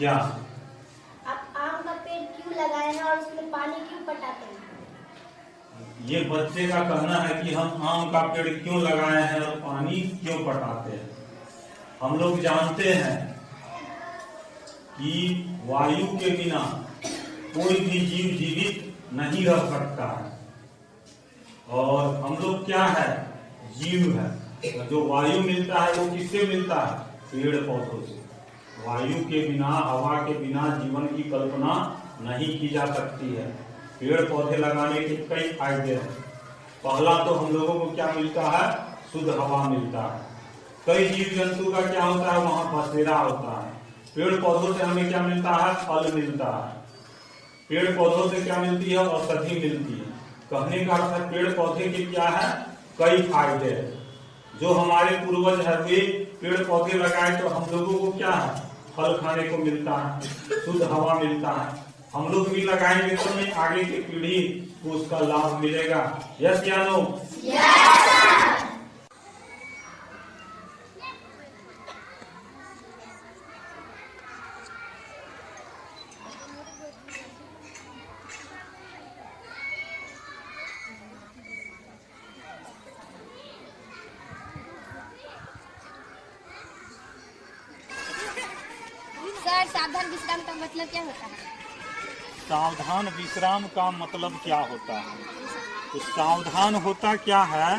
क्या? आप आम का पेड़ क्यों लगाए हैं और उसमें पानी क्यों पटाते हैं? ये बच्चे का कहना है कि हम आम का पेड़ क्यों लगाए हैं और पानी क्यों पटाते हैं। हम लोग जानते हैं कि वायु के बिना कोई भी जीव जीवित नहीं रह सकता है, और हम लोग क्या है, जीव है। तो जो वायु मिलता है वो किससे मिलता है? पेड़ पौधों से। वायु के बिना, हवा के बिना जीवन की कल्पना नहीं की जा सकती है। पेड़ पौधे लगाने के कई फायदे हैं। पहला तो हम लोगों को क्या मिलता है? शुद्ध हवा मिलता है। कई जीव जंतु का क्या होता है, वहां बसेरा होता है। पेड़ पौधों से हमें क्या मिलता है? फल मिलता है। पेड़ पौधों से क्या मिलती है? औषधि मिलती है। कहने का अर्थ है पेड़ पौधे के क्या है, कई फायदे हैं। जो हमारे पूर्वज है वे पेड़ पौधे लगाए तो हम लोगों को क्या है, फल खाने को मिलता है, शुद्ध हवा मिलता है। हम लोग भी लगाएंगे तो नहीं आगे की पीढ़ी को उसका लाभ मिलेगा। यस या नो? सर, सावधान विश्राम का मतलब क्या होता है? सावधान विश्राम का मतलब क्या होता है? तो सावधान होता क्या है,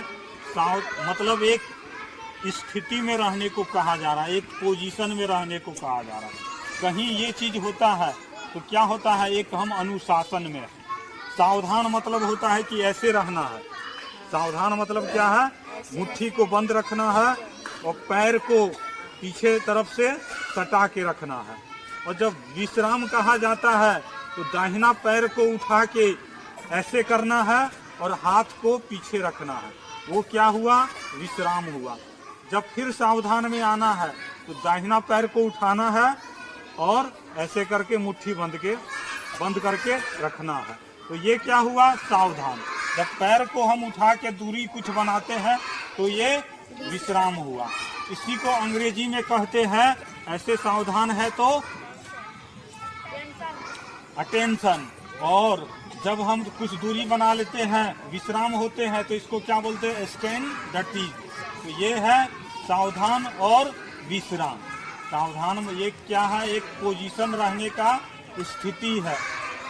मतलब एक स्थिति में रहने को कहा जा रहा है, एक पोजीशन में रहने को कहा जा रहा है। कहीं ये चीज होता है तो क्या होता है, एक हम अनुशासन में है। सावधान मतलब होता है कि ऐसे रहना है। सावधान मतलब क्या है? मुट्ठी को बंद रखना है और पैर को पीछे तरफ से सटा के रखना है। और जब विश्राम कहा जाता है तो दाहिना पैर को उठा के ऐसे करना है और हाथ को पीछे रखना है। वो क्या हुआ? विश्राम हुआ। जब फिर सावधान में आना है तो दाहिना पैर को उठाना है और ऐसे करके मुट्ठी बंद करके रखना है। तो ये क्या हुआ? सावधान। जब पैर को हम उठा के दूरी कुछ बनाते हैं तो ये विश्राम हुआ। इसी को अंग्रेजी में कहते हैं, ऐसे सावधान है तो अटेंशन। और जब हम कुछ दूरी बना लेते हैं, विश्राम होते हैं, तो इसको क्या बोलते हैं? Stand the T. तो ये है सावधान और विश्राम। सावधान में ये क्या है? एक पोजीशन रहने का स्थिति है,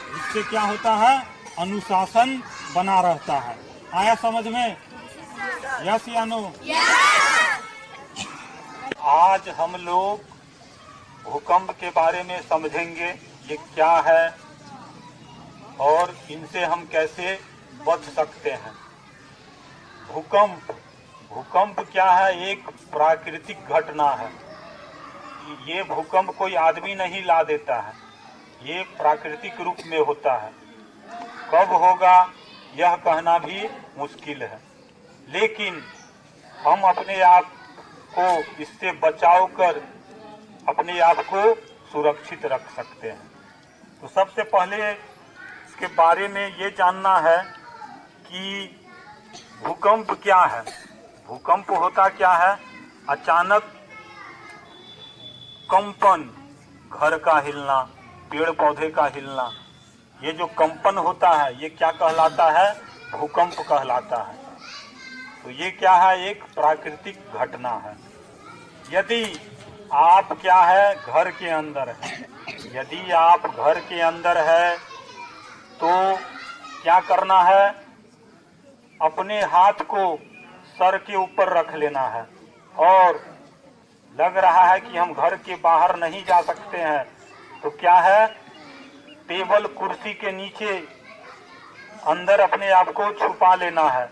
जिससे क्या होता है? अनुशासन बना रहता है। आया समझ में? यस या नो? आज हम लोग भूकंप के बारे में समझेंगे, ये क्या है और इनसे हम कैसे बच सकते हैं। भूकंप क्या है? एक प्राकृतिक घटना है। ये भूकंप कोई आदमी नहीं ला देता है, ये प्राकृतिक रूप में होता है। कब होगा यह कहना भी मुश्किल है, लेकिन हम अपने आप को इससे बचाव कर अपने आप को सुरक्षित रख सकते हैं। तो सबसे पहले इसके बारे में ये जानना है कि भूकंप क्या है। भूकंप होता क्या है? अचानक कंपन, घर का हिलना, पेड़ पौधे का हिलना, ये जो कंपन होता है ये क्या कहलाता है? भूकंप कहलाता है। तो ये क्या है? एक प्राकृतिक घटना है। यदि आप क्या है, घर के अंदर है, यदि आप घर के अंदर है तो क्या करना है? अपने हाथ को सर के ऊपर रख लेना है, और लग रहा है कि हम घर के बाहर नहीं जा सकते हैं तो क्या है, टेबल कुर्सी के नीचे अंदर अपने आप को छुपा लेना है।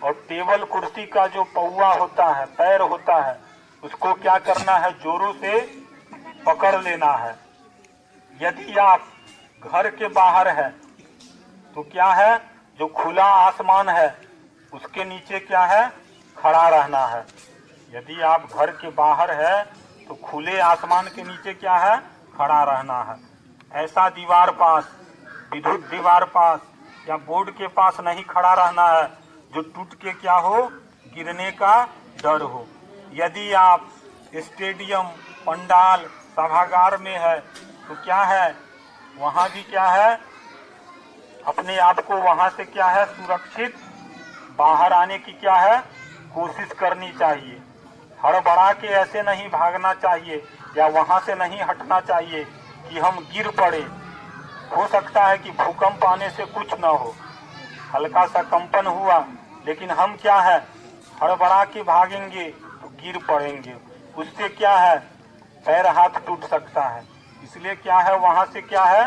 और टेबल कुर्सी का जो पौवा होता है, पैर होता है, उसको क्या करना है? जोरों से पकड़ लेना है। यदि आप घर के बाहर है तो क्या है, जो खुला आसमान है उसके नीचे क्या है? खड़ा रहना है। यदि आप घर के बाहर है तो खुले आसमान के नीचे क्या है? खड़ा रहना है। ऐसा दीवार पास, विद्युत दीवार पास या बोर्ड के पास नहीं खड़ा रहना है जो टूट के क्या हो, गिरने का डर हो। यदि आप स्टेडियम, पंडाल, सभागार में है तो क्या है, वहाँ भी क्या है, अपने आप को वहाँ से क्या है, सुरक्षित बाहर आने की क्या है, कोशिश करनी चाहिए। हड़बड़ा के ऐसे नहीं भागना चाहिए या वहाँ से नहीं हटना चाहिए कि हम गिर पड़े। हो सकता है कि भूकंप आने से कुछ ना हो, हल्का सा कंपन हुआ, लेकिन हम क्या है, हड़बड़ा के भागेंगे तो गिर पड़ेंगे, उससे क्या है, पैर हाथ टूट सकता है। इसलिए क्या है, वहाँ से क्या है,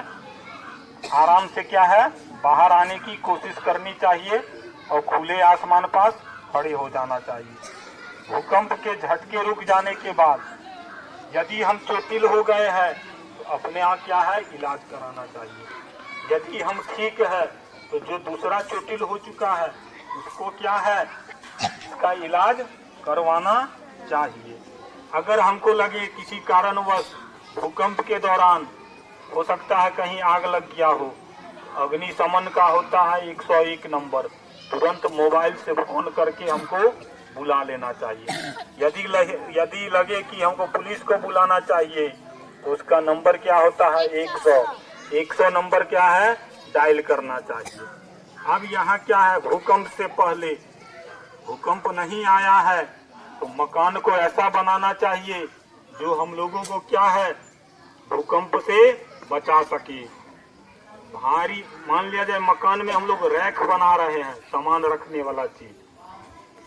आराम से क्या है, बाहर आने की कोशिश करनी चाहिए और खुले आसमान पास खड़े हो जाना चाहिए। भूकंप के झटके रुक जाने के बाद यदि हम चोटिल हो गए हैं तो अपने यहाँ क्या है, इलाज कराना चाहिए। यदि हम ठीक है तो जो दूसरा चोटिल हो चुका है उसको क्या है, इसका इलाज करवाना चाहिए। अगर हमको लगे किसी कारणवश भूकंप के दौरान हो सकता है कहीं आग लग गया हो, अग्निशमन का होता है 101 नंबर, तुरंत मोबाइल से फोन करके हमको बुला लेना चाहिए। यदि लगे कि हमको पुलिस को बुलाना चाहिए तो उसका नंबर क्या होता है, 100 नंबर क्या है, डायल करना चाहिए। अब यहाँ क्या है, भूकंप से पहले, भूकंप नहीं आया है तो मकान को ऐसा बनाना चाहिए जो हम लोगों को क्या है, भूकंप से बचा सके। भारी मान लिया जाए मकान में हम लोग रैक बना रहे हैं, सामान रखने वाला चीज,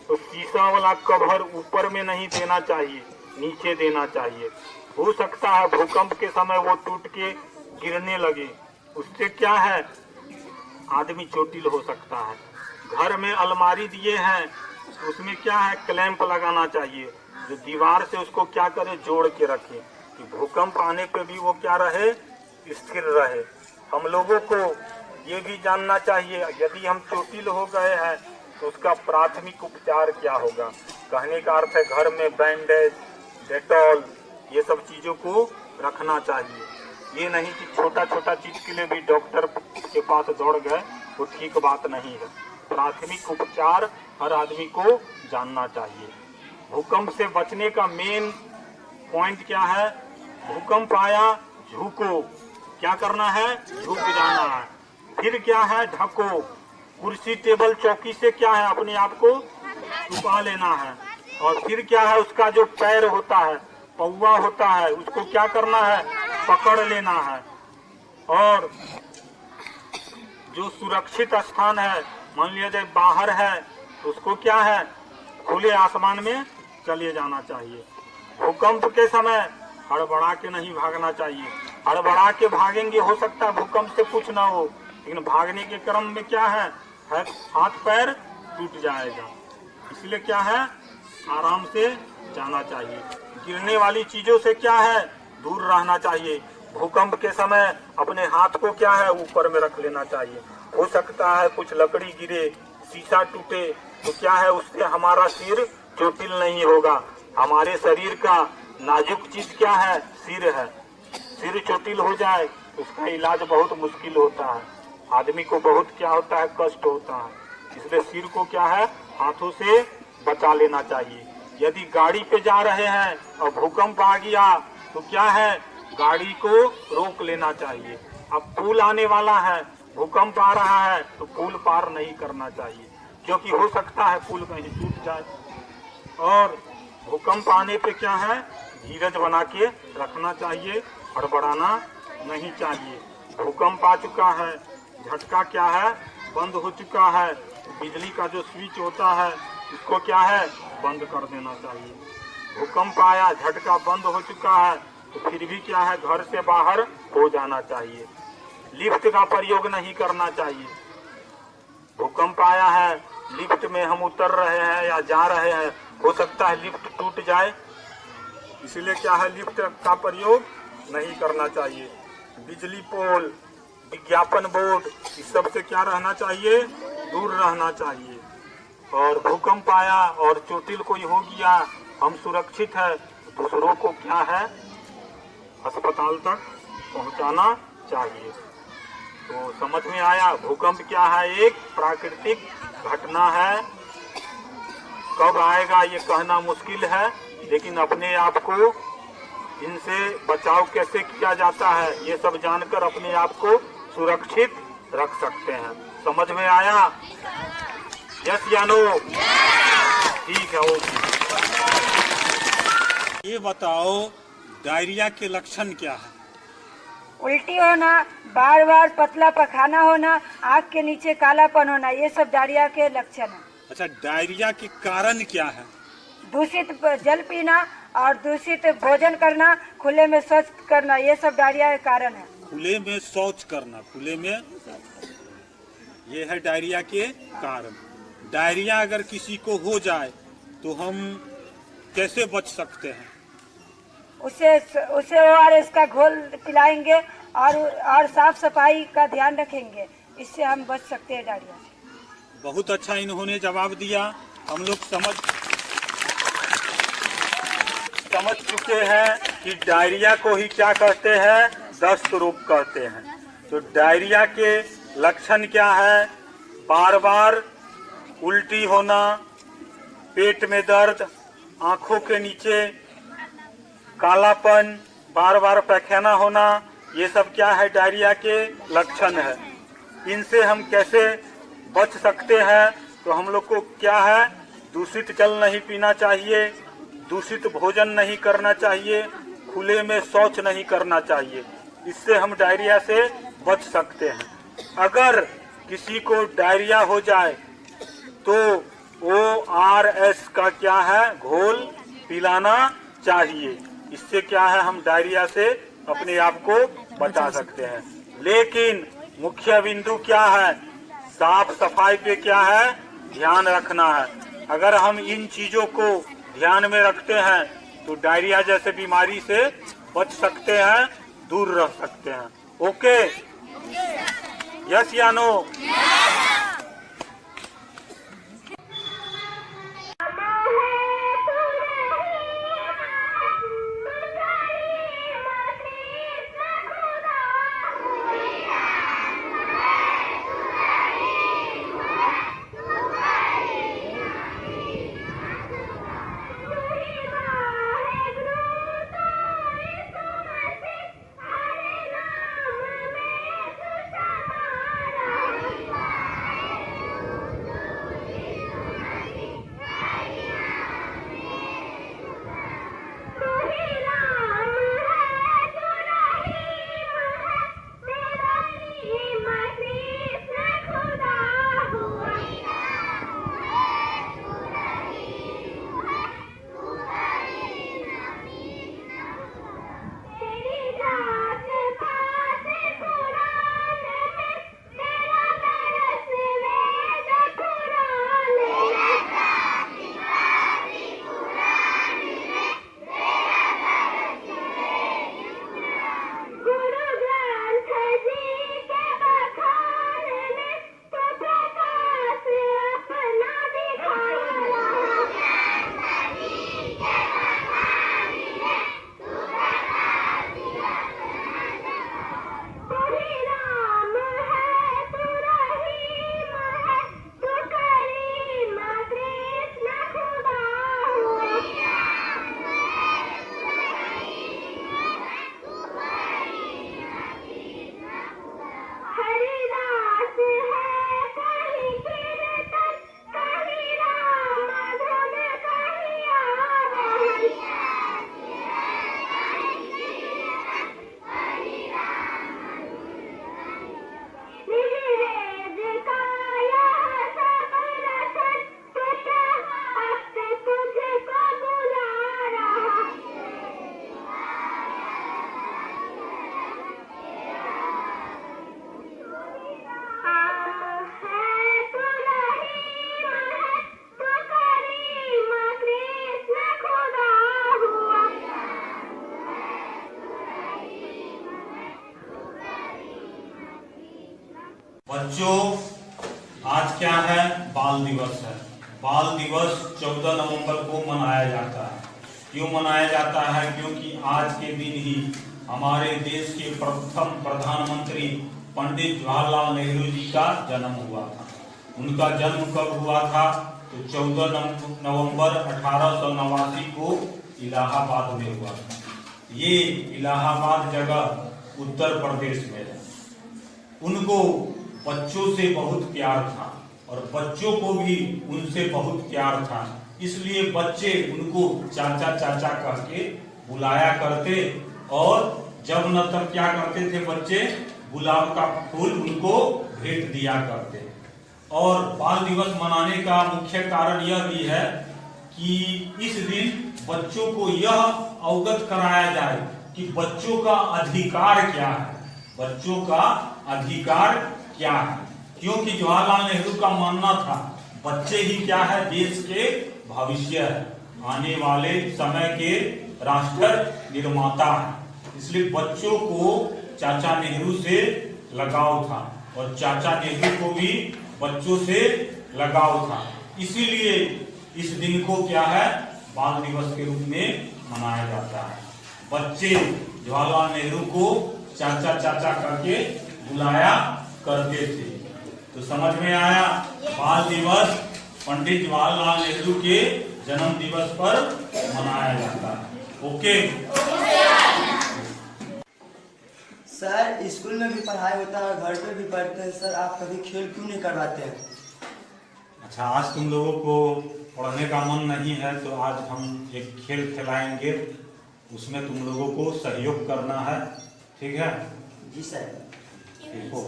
तो शीशा वाला कवर ऊपर में नहीं देना चाहिए, नीचे देना चाहिए। हो सकता है भूकंप के समय वो टूट के गिरने लगे, उससे क्या है, आदमी चोटिल हो सकता है। घर में अलमारी दिए हैं, उसमें क्या है, क्लैंप लगाना चाहिए जो दीवार से उसको क्या करे, जोड़ के रखे कि भूकंप आने पे भी वो क्या रहे, स्थिर रहे। हम लोगों को ये भी जानना चाहिए यदि हम चोटिल हो गए हैं तो उसका प्राथमिक उपचार क्या होगा। कहने का अर्थ है घर में बैंडेज, डेटॉल, ये सब चीजों को रखना चाहिए। ये नहीं कि छोटा छोटा चीज के लिए भी डॉक्टर के पास दौड़ गए, वो ठीक बात नहीं है। प्राथमिक उपचार हर आदमी को जानना चाहिए। भूकंप से बचने का मेन पॉइंट क्या है, भूकंप आया झुको, क्या करना है, झुक जाना है। फिर क्या है, ढको, कुर्सी टेबल चौकी से क्या है, अपने आप को छुपा लेना है। और फिर क्या है, उसका जो पैर होता है, पौवा होता है, उसको क्या करना है, पकड़ लेना है। और जो सुरक्षित स्थान है, मान लिया जाए बाहर है, तो उसको क्या है, खुले आसमान में चले जाना चाहिए। भूकंप के समय हड़बड़ा के नहीं भागना चाहिए। हड़बड़ा के भागेंगे हो सकता है भूकंप से कुछ ना हो, लेकिन भागने के क्रम में क्या है हाथ पैर टूट जाएगा। इसलिए क्या है, आराम से जाना चाहिए। गिरने वाली चीजों से क्या है, दूर रहना चाहिए। भूकंप के समय अपने हाथ को क्या है, ऊपर में रख लेना चाहिए। हो सकता है कुछ लकड़ी गिरे, शीशा टूटे, तो क्या है, उससे हमारा सिर चोटिल नहीं होगा। हमारे शरीर का नाजुक चीज क्या है, सिर है। सिर चोटिल हो जाए तो उसका इलाज बहुत मुश्किल होता है, आदमी को बहुत क्या होता है, कष्ट होता है। इसलिए सिर को क्या है, हाथों से बचा लेना चाहिए। यदि गाड़ी पे जा रहे हैं और भूकंप आ गया तो क्या है, गाड़ी को रोक लेना चाहिए। अब पुल आने वाला है, भूकंप आ रहा है, तो पुल पार नहीं करना चाहिए, क्योंकि हो सकता है पुल कहीं टूट जाए। और भूकंप आने पे क्या है, धीरज बना के रखना चाहिए, हड़बड़ाना नहीं चाहिए। भूकंप आ चुका है, झटका क्या है, बंद हो चुका है, बिजली का जो स्विच होता है उसको क्या है, बंद कर देना चाहिए। भूकंप आया, झटका बंद हो चुका है, तो फिर भी क्या है, घर से बाहर हो जाना चाहिए। लिफ्ट का प्रयोग नहीं करना चाहिए। भूकंप आया है, लिफ्ट में हम उतर रहे हैं या जा रहे हैं, हो सकता है लिफ्ट टूट जाए, इसलिए क्या है, लिफ्ट का प्रयोग नहीं करना चाहिए। बिजली पोल, विज्ञापन बोर्ड, इस सब से क्या रहना चाहिए, दूर रहना चाहिए। और भूकंप आया और चोटिल कोई हो गया, हम सुरक्षित है, दूसरों को क्या है, अस्पताल तक पहुंचाना चाहिए। तो समझ में आया, भूकंप क्या है, एक प्राकृतिक घटना है। कब आएगा ये कहना मुश्किल है, लेकिन अपने आप को इनसे बचाव कैसे किया जाता है, ये सब जानकर अपने आप को सुरक्षित रख सकते हैं। समझ में आया? यस या नो? ठीक है, ओके। ये बताओ डायरिया के लक्षण क्या है? उल्टी होना, बार बार पतला पखाना होना, आँख के नीचे कालापन होना, ये सब डायरिया के लक्षण है। अच्छा, डायरिया के कारण क्या है? दूषित जल पीना और दूषित भोजन करना, खुले में शौच करना, ये सब डायरिया के कारण है। खुले में शौच करना, खुले में, ये है डायरिया के कारण। डायरिया अगर किसी को हो जाए तो हम कैसे बच सकते हैं? उसे ORS का घोल पिलाएंगे और साफ सफाई का ध्यान रखेंगे, इससे हम बच सकते हैं डायरिया से। बहुत अच्छा इन्होंने जवाब दिया। हम लोग समझ चुके हैं कि डायरिया को ही क्या कहते हैं? दस्त रोग कहते हैं। तो डायरिया के लक्षण क्या है? बार बार उल्टी होना, पेट में दर्द, आंखों के नीचे कालापन, बार बार पैखाना होना, ये सब क्या है? डायरिया के लक्षण है। इनसे हम कैसे बच सकते हैं? तो हम लोग को क्या है? दूषित जल नहीं पीना चाहिए, दूषित भोजन नहीं करना चाहिए, खुले में शौच नहीं करना चाहिए। इससे हम डायरिया से बच सकते हैं। अगर किसी को डायरिया हो जाए तो ORS का क्या है? घोल पिलाना चाहिए। इससे क्या है? हम डायरिया से अपने आप को बचा सकते हैं। लेकिन मुख्य बिंदु क्या है? साफ सफाई पे क्या है? ध्यान रखना है। अगर हम इन चीजों को ध्यान में रखते हैं तो डायरिया जैसे बीमारी से बच सकते हैं, दूर रह सकते हैं। ओके? यस या नो? बच्चों, आज क्या है? बाल दिवस है। बाल दिवस 14 नवंबर को मनाया जाता है। क्यों मनाया जाता है? क्योंकि आज के दिन ही हमारे देश के प्रथम प्रधानमंत्री पंडित जवाहरलाल नेहरू जी का जन्म हुआ था। उनका जन्म कब हुआ था? तो 14 नवंबर 1889 को इलाहाबाद में हुआ था। ये इलाहाबाद जगह उत्तर प्रदेश में है। उनको बच्चों से बहुत प्यार था और बच्चों को भी उनसे बहुत प्यार था, इसलिए बच्चे उनको चाचा चाचा कह के बुलाया करते और जब न तब क्या करते थे बच्चे, गुलाब का फूल उनको भेंट दिया करते। और बाल दिवस मनाने का मुख्य कारण यह भी है कि इस दिन बच्चों को यह अवगत कराया जाए कि बच्चों का अधिकार क्या है, बच्चों का अधिकार क्या है। क्योंकि जवाहरलाल नेहरू का मानना था बच्चे ही क्या है, देश के भविष्य है, आने वाले समय के राष्ट्र निर्माता है। इसलिए बच्चों को चाचा नेहरू से लगाव था और चाचा नेहरू को भी बच्चों से लगाव था, इसीलिए इस दिन को क्या है, बाल दिवस के रूप में मनाया जाता है। बच्चे जवाहरलाल नेहरू को चाचा चाचा करके बुलाया करते थे। तो समझ में आया, बाल दिवस पंडित जवाहरलाल नेहरू के जन्म दिवस पर मनाया जाता है। ओके सर, स्कूल में भी पढ़ाई होता है और घर पे भी पढ़ते हैं सर, आप कभी खेल क्यों नहीं करवाते हैं? अच्छा, आज तुम लोगों को पढ़ने का मन नहीं है तो आज हम एक खेल खिलाएंगे, उसमें तुम लोगों को सहयोग करना है, ठीक है? जी सर। देखो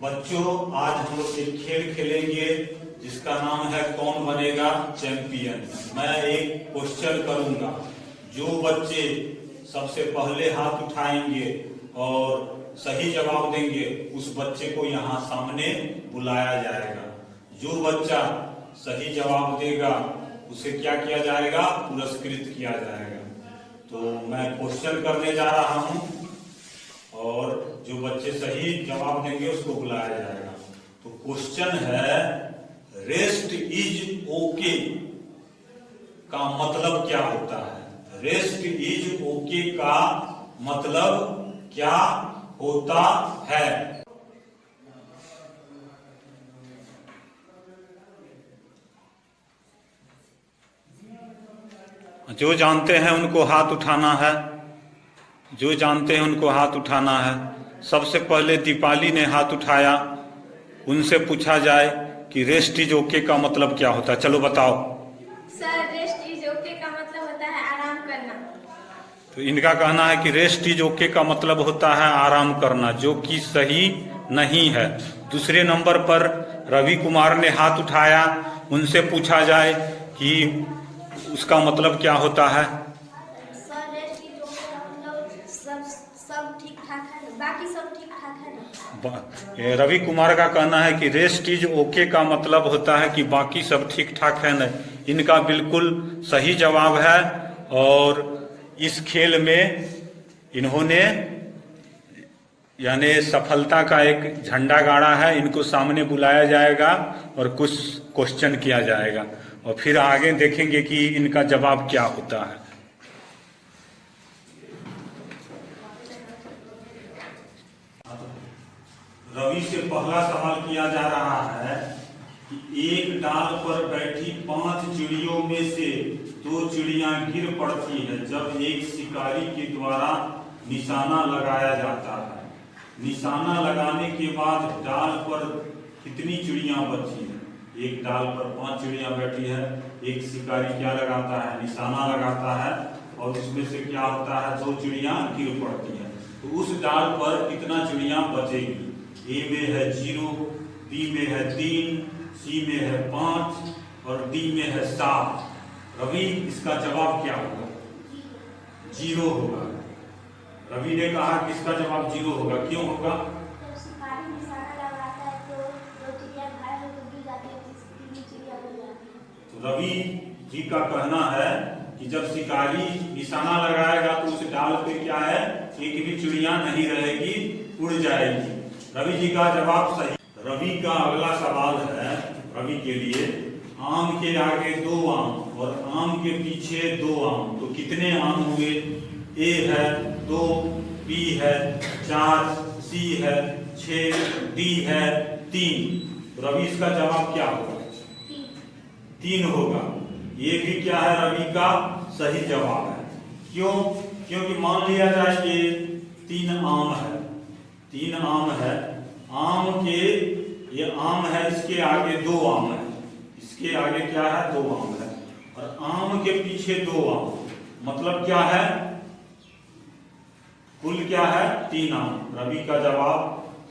बच्चों, आज हम लोग एक खेल खेलेंगे जिसका नाम है कौन बनेगा चैंपियन। मैं एक क्वेश्चन करूंगा, जो बच्चे सबसे पहले हाथ उठाएंगे और सही जवाब देंगे उस बच्चे को यहाँ सामने बुलाया जाएगा। जो बच्चा सही जवाब देगा उसे क्या किया जाएगा, पुरस्कृत किया जाएगा। तो मैं क्वेश्चन करने जा रहा हूँ और जो बच्चे सही जवाब देंगे उसको बुलाया जाएगा। तो क्वेश्चन है, रेस्ट इज ओके का मतलब क्या होता है? रेस्ट इज ओके का मतलब क्या होता है? जो जानते हैं उनको हाथ उठाना है, जो जानते हैं उनको हाथ उठाना है। सबसे पहले दीपाली ने हाथ उठाया, उनसे पूछा जाए कि रेस्ट इज ओके का मतलब क्या होता है, चलो बताओ। सर, रेस्ट इज ओके का मतलब होता है आराम करना। तो इनका कहना है कि रेस्ट इज ओके का मतलब होता है आराम करना, जो कि सही नहीं है। दूसरे नंबर पर रवि कुमार ने हाथ उठाया, उनसे पूछा जाए कि उसका मतलब क्या होता है। सर, रेस्ट इज ओके का मतलब सब ठीक ठाक है, बाकी सब ठीक ठाक है ना? रवि कुमार का कहना है कि रेस्ट इज ओके का मतलब होता है कि बाकी सब ठीक ठाक है न। इनका बिल्कुल सही जवाब है और इस खेल में इन्होंने यानी सफलता का एक झंडा गाड़ा है। इनको सामने बुलाया जाएगा और कुछ क्वेश्चन किया जाएगा और फिर आगे देखेंगे कि इनका जवाब क्या होता है। रवि से पहला सवाल किया जा रहा है कि एक डाल पर बैठी 5 चिड़ियों में से 2 चिड़ियां गिर पड़ती है जब एक शिकारी के द्वारा निशाना लगाया जाता है। निशाना लगाने के बाद डाल पर कितनी चिड़ियां बची है? एक डाल पर 5 चिड़ियां बैठी है, एक शिकारी क्या लगाता है, निशाना लगाता है और उसमें से क्या होता है, 2 चिड़ियां गिर पड़ती है। तो उस डाल पर कितना चिड़ियां बचेगी? ए में है 0, बी में है 3, सी में है 5 और डी में है 7। रवि, इसका जवाब क्या होगा? 0 होगा। रवि ने कहा कि इसका जवाब 0 होगा। क्यों होगा? जब शिकारी निशाना लगाता है तो 2 चिड़िया घायल होकर गिर जाती है, तीसरी चिड़िया बच जाती है। तो रवि जी का कहना है कि जब शिकारी निशाना लगाएगा तो उस डाल पे क्या है, एक भी चिड़िया नहीं रहेगी, उड़ जाएगी। रवि जी का जवाब सही। रवि का अगला सवाल है रवि के लिए, आम के आगे 2 आम और आम के पीछे 2 आम, तो कितने आम हुए? ए है 2, बी है 4, सी है 6, डी है 3। तो रवि इसका जवाब क्या होगा? 3 होगा। ये भी क्या है, रवि का सही जवाब है। क्यों? क्योंकि मान लिया जाए कि 3 आम है, 3 आम है, आम के ये आम है, इसके आगे 2 आम है, इसके आगे क्या है, 2 आम है, और आम के पीछे 2 आम, मतलब क्या है, कुल क्या है, 3 आम। रवि का जवाब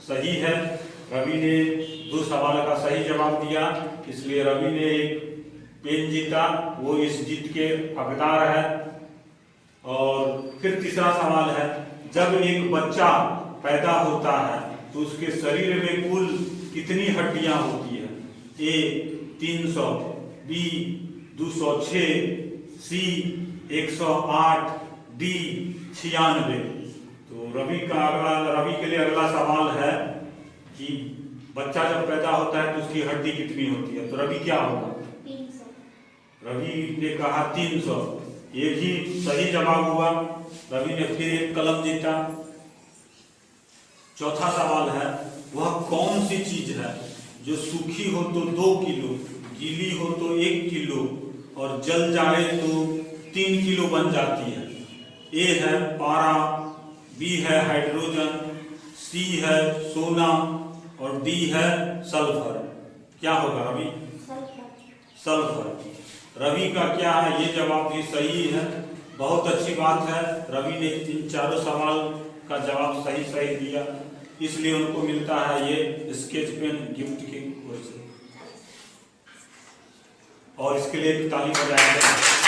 सही है। रवि ने 2 सवाल का सही जवाब दिया, इसलिए रवि ने एक पेन जीता, वो इस जीत के हकदार है। और फिर तीसरा सवाल है, जब एक बच्चा पैदा होता है तो उसके शरीर में कुल कितनी हड्डियां होती है? ए 300, बी 206, सी 108, डी 96। तो रवि के लिए अगला सवाल है कि बच्चा जब पैदा होता है तो उसकी हड्डी कितनी होती है? तो रवि क्या होगा? 300। रवि ने कहा 300, ये भी सही जवाब हुआ। रवि ने फिर एक कलम जीता। चौथा सवाल है, वह कौन सी चीज है जो सूखी हो तो 2 किलो, गीली हो तो 1 किलो और जल जाए तो 3 किलो बन जाती है? ए है पारा, बी है हाइड्रोजन, सी है सोना और डी है सल्फर। क्या होगा रवि? सल्फर। रवि का क्या है, ये जवाब भी सही है। बहुत अच्छी बात है, रवि ने इन चारों सवाल का जवाब सही दिया, इसलिए उनको मिलता है ये स्केच पेन गिफ्ट की ओर से। और इसके लिए ताली बजाया जाए।